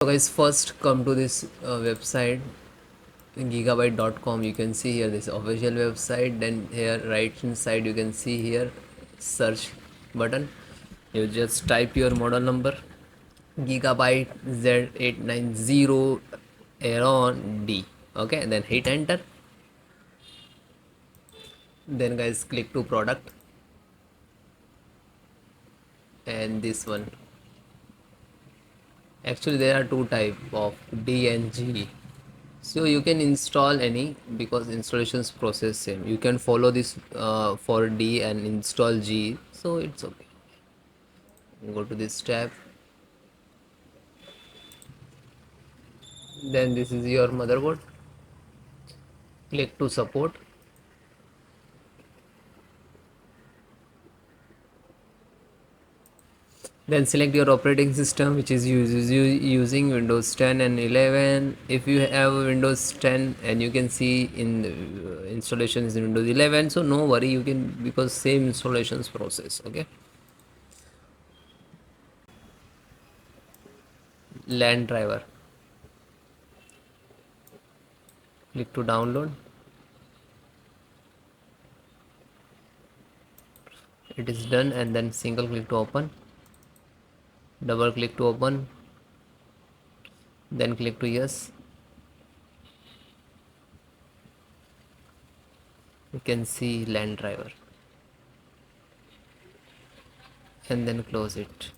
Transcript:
So guys, first come to this website gigabyte.com. You can see here this official website. Then here right hand side you can see here search button. You just type your model number Gigabyte Z890 AERO D. Okay, and then hit enter. Then guys click to product and this one. Actually there are two type of D and G, so you can install any because installations process same. You can follow this for D and install G, so it's okay. Go to this tab, then this is your motherboard. Click to support. Then select your operating system, which is using Windows 10 and 11. If you have Windows 10, and you can see in installation is Windows 11, so no worry, you can, because same installations process. Okay, LAN driver, click to download. It is done, and then single click to open, double click to open, then click to yes. You can see LAN driver, and then close it.